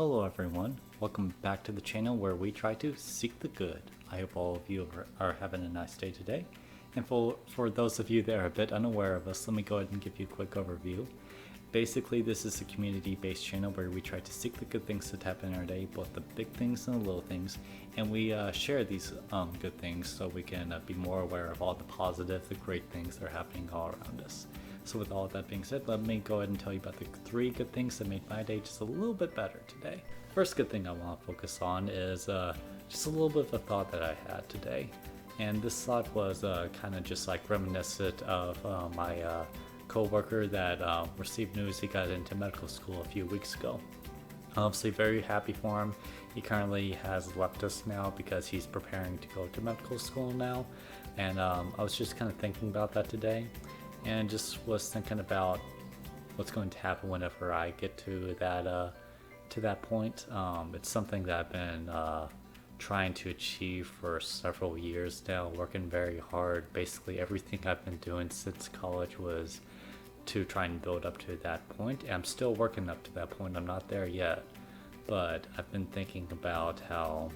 Hello everyone, welcome back to the channel where we try to seek the good. I hope all of you are having a nice day today. And for those of you that are a bit unaware of us, let me go ahead and give you a quick overview. Basically, this is a community-based channel where we try to seek the good things that happen in our day, both the big things and the little things, and we share these good things so we can be more aware of all the positive, the great things that are happening all around us. So with all of that being said, let me go ahead and tell you about the 3 good things that made my day just a little bit better today. First good thing I want to focus on is just a little bit of a thought that I had today. And this thought was kind of just like reminiscent of my coworker that received news he got into medical school a few weeks ago. Obviously very happy for him. He currently has left us now because he's preparing to go to medical school now. And I was just kind of thinking about that today. And just was thinking about what's going to happen whenever I get to that point. It's something that I've been trying to achieve for several years now, working very hard. Basically everything I've been doing since college was to try and build up to that point. And I'm still working up to that point. I'm not there yet, but I've been thinking about how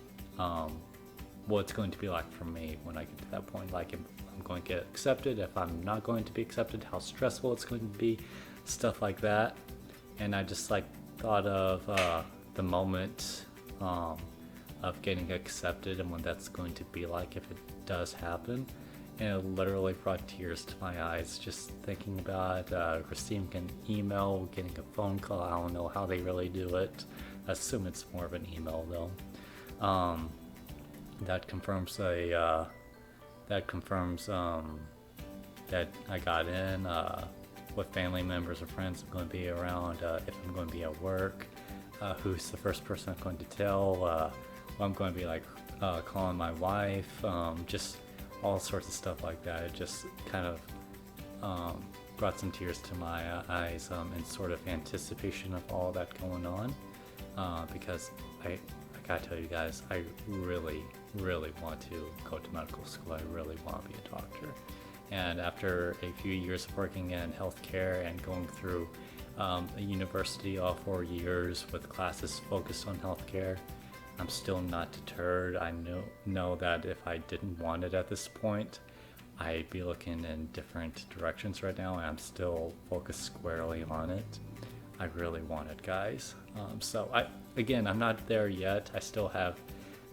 what it's going to be like for me when I get to that point. Like if I'm going to get accepted, if I'm not going to be accepted, how stressful it's going to be, stuff like that. And I just like thought of the moment of getting accepted and what that's going to be like if it does happen. And it literally brought tears to my eyes just thinking about receiving an email, getting a phone call. I don't know how they really do it. I assume it's more of an email though. That confirms that I got in, what family members or friends I'm going to be around, if I'm going to be at work, who's the first person I'm going to tell, what I'm going to be like calling my wife, just all sorts of stuff like that. It just kind of brought some tears to my eyes in sort of anticipation of all that going on, because I gotta tell you guys, I really want to go to medical school. I really want to be a doctor. And after a few years of working in healthcare and going through a university all 4 years with classes focused on healthcare, I'm still not deterred. I know that if I didn't want it at this point, I'd be looking in different directions right now, and I'm still focused squarely on it. I really want it, guys. So I'm not there yet. I still have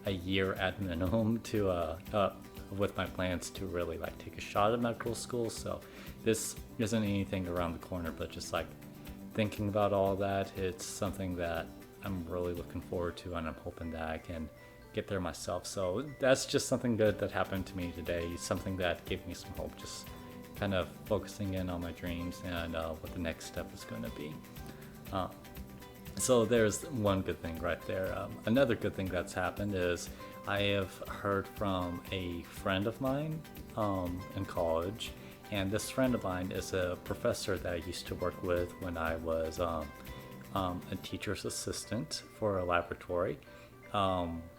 a year at minimum to with my plans to really like take a shot at medical school. So this isn't anything around the corner, but just like thinking about all that, it's something that I'm really looking forward to, and I'm hoping that I can get there myself. So that's just something good that happened to me today, something that gave me some hope, just kind of focusing in on my dreams and what the next step is going to be. So there's one good thing right there. Another good thing that's happened is I have heard from a friend of mine in college, and this friend of mine is a professor that I used to work with when I was a teacher's assistant for a laboratory.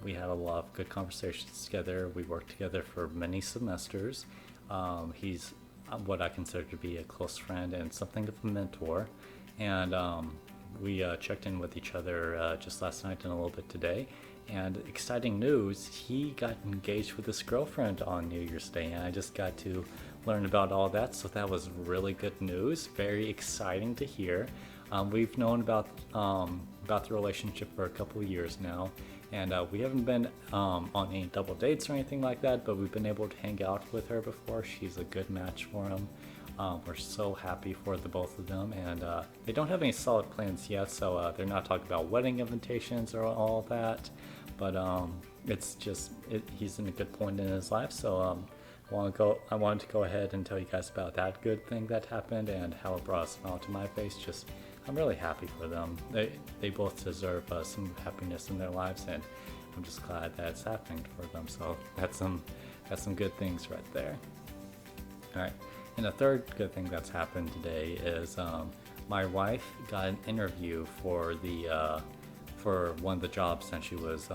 We had a lot of good conversations together. We worked together for many semesters. He's what I consider to be a close friend and something of a mentor. And we checked in with each other just last night and a little bit today. And exciting news, he got engaged with his girlfriend on New Year's Day, and I just got to learn about all that. So that was really good news, very exciting to hear. We've known about the relationship for a couple of years now, and we haven't been on any double dates or anything like that, but we've been able to hang out with her before. She's a good match for him. We're so happy for the both of them, and they don't have any solid plans yet, so they're not talking about wedding invitations or all that, but it's just he's in a good point in his life. So I wanted to go ahead and tell you guys about that good thing that happened and how it brought a smile to my face. Just I'm really happy for them. They both deserve some happiness in their lives, and I'm just glad that it's happening for them. So that's some good things right there. All right. And the third good thing that's happened today is my wife got an interview for one of the jobs that she was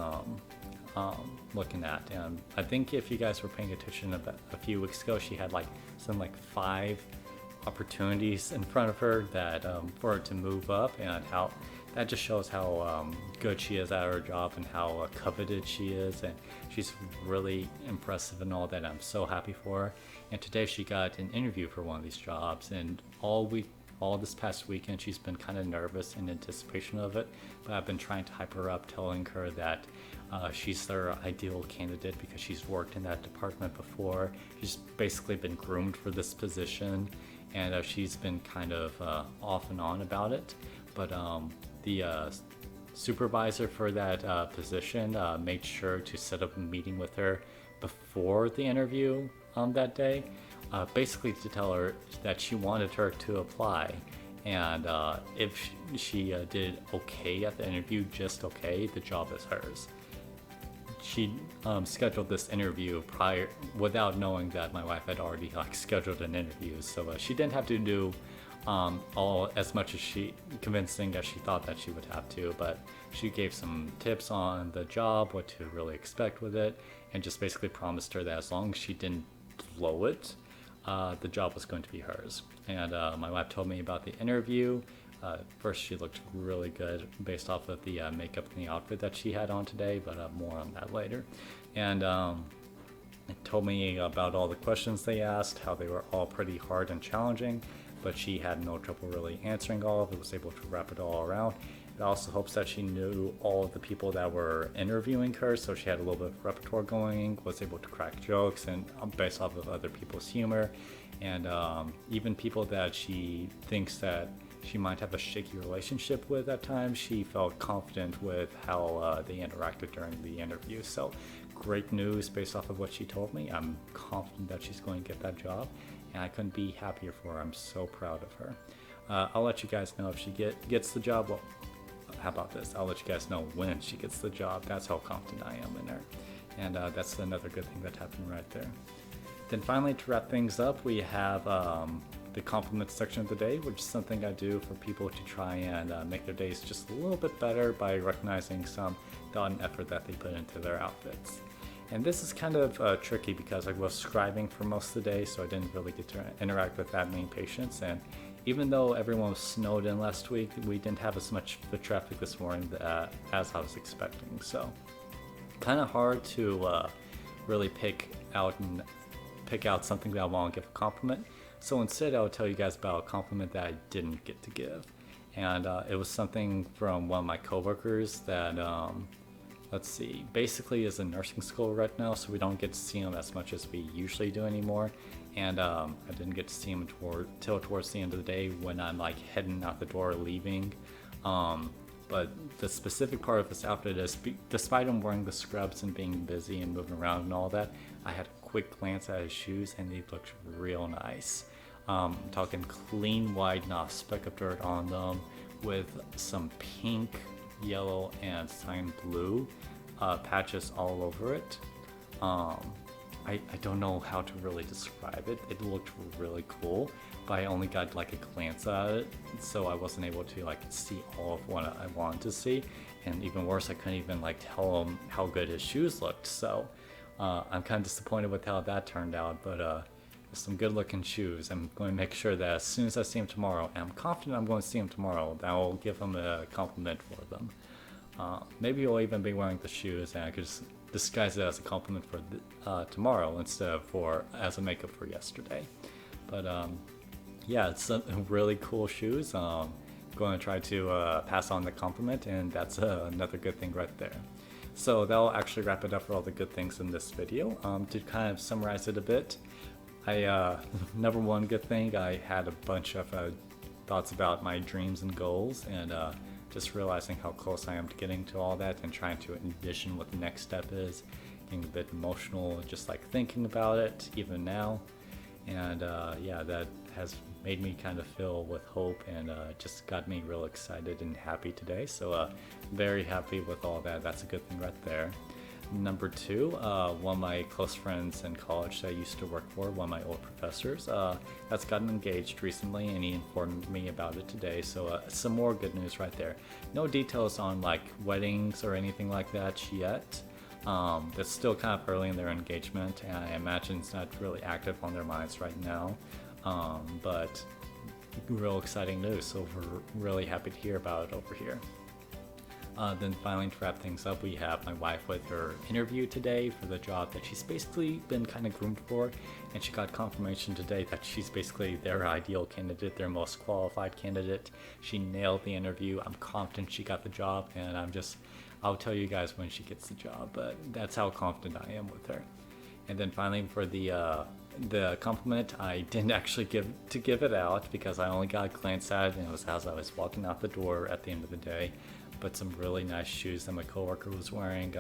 looking at. And I think if you guys were paying attention a few weeks ago, she had like 5 opportunities in front of her that for her to move up, and how that just shows how good she is at her job and how coveted she is, and she's really impressive and all that. I'm so happy for her. And today she got an interview for one of these jobs, and all this past weekend she's been kind of nervous in anticipation of it, but I've been trying to hype her up, telling her that she's their ideal candidate because she's worked in that department before. She's basically been groomed for this position, and she's been kind of off and on about it. But the supervisor for that position made sure to set up a meeting with her before the interview that day, basically to tell her that she wanted her to apply, and if she did okay at the interview, just okay, the job is hers. She scheduled this interview prior without knowing that my wife had already scheduled an interview, so she didn't have to do all as much as she convincing as she thought that she would have to, but she gave some tips on the job, what to really expect with it, and just basically promised her that as long as she didn't blow it, the job was going to be hers. And my wife told me about the interview. First, she looked really good based off of the makeup and the outfit that she had on today, but more on that later. And it told me about all the questions they asked, how they were all pretty hard and challenging, but she had no trouble really answering all of it, was able to wrap it all around. It also hopes that she knew all of the people that were interviewing her, so she had a little bit of repertoire going, was able to crack jokes and based off of other people's humor, and even people that she thinks that she might have a shaky relationship with at times, she felt confident with how they interacted during the interview. So great news based off of what she told me. I'm confident that she's going to get that job, and I couldn't be happier for her. I'm so proud of her. I'll let you guys know if she gets the job. Well, how about this? I'll let you guys know when she gets the job. That's how confident I am in her. And that's another good thing that happened right there. Then finally, to wrap things up, we have the compliment section of the day, which is something I do for people to try and make their days just a little bit better by recognizing some thought and effort that they put into their outfits. And this is kind of tricky because I was scribing for most of the day, so I didn't really get to interact with that many patients. And even though everyone was snowed in last week, we didn't have as much foot traffic this morning as I was expecting. So kind of hard to really pick out something that I want to give a compliment. So instead, I'll tell you guys about a compliment that I didn't get to give. And it was something from one of my coworkers that, let's see, basically is in nursing school right now, so we don't get to see him as much as we usually do anymore. And I didn't get to see him till towards the end of the day when I'm like heading out the door leaving. But the specific part of this outfit is, despite him wearing the scrubs and being busy and moving around and all that, I had a quick glance at his shoes and they looked real nice. I'm talking clean white, not a speck of dirt on them, with some pink, yellow, and cyan blue patches all over it. I don't know how to really describe it. It looked really cool, but I only got like a glance at it, so I wasn't able to like see all of what I wanted to see. And even worse, I couldn't even like tell him how good his shoes looked. So I'm kind of disappointed with how that turned out, but some good looking shoes. I'm going to make sure that as soon as I see him tomorrow, and I'm confident I'm going to see him tomorrow, that I'll give him a compliment for them. Maybe he'll even be wearing the shoes and I could just disguise it as a compliment for tomorrow instead of as a makeup for yesterday. But yeah, it's some really cool shoes. Going to try to pass on the compliment, and that's another good thing right there. So that'll actually wrap it up for all the good things in this video. To kind of summarize it a bit, number one good thing, I had a bunch of thoughts about my dreams and goals, and just realizing how close I am to getting to all that and trying to envision what the next step is, getting a bit emotional just like thinking about it even now. And yeah, that has made me kind of fill with hope and just got me real excited and happy today. So very happy with all that. That's a good thing right there. Number two, one of my close friends in college that I used to work for, one of my old professors, has gotten engaged recently, and he informed me about it today. So some more good news right there. No details on like weddings or anything like that yet. That's still kind of early in their engagement, and I imagine it's not really active on their minds right now. But real exciting news, so we're really happy to hear about it over here. Then finally, to wrap things up, we have my wife with her interview today for the job that she's basically been kind of groomed for, and she got confirmation today that she's basically their ideal candidate, their most qualified candidate. She nailed the interview. I'm confident she got the job, and I'll tell you guys when she gets the job, but that's how confident I am with her. And then finally, for the compliment, I didn't actually give it out because I only got a glance at it, and it was as I was walking out the door at the end of the day. But some really nice shoes that my coworker was wearing.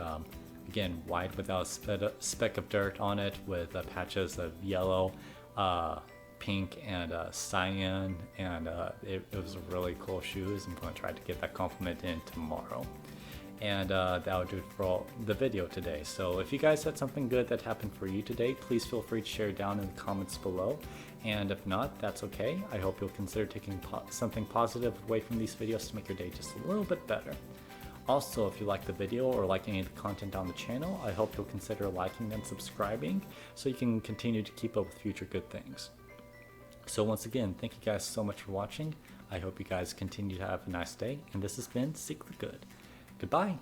Again, white without a speck of dirt on it, with patches of yellow, pink, and cyan. And it was really cool shoes. I'm going to try to get that compliment in tomorrow. And that'll do it for all the video today. So if you guys had something good that happened for you today, please feel free to share down in the comments below. And if not, that's okay. I hope you'll consider taking something positive away from these videos to make your day just a little bit better. Also, if you like the video or like any of the content on the channel, I hope you'll consider liking and subscribing so you can continue to keep up with future good things. So once again, thank you guys so much for watching. I hope you guys continue to have a nice day, and this has been Seek the Good. Goodbye.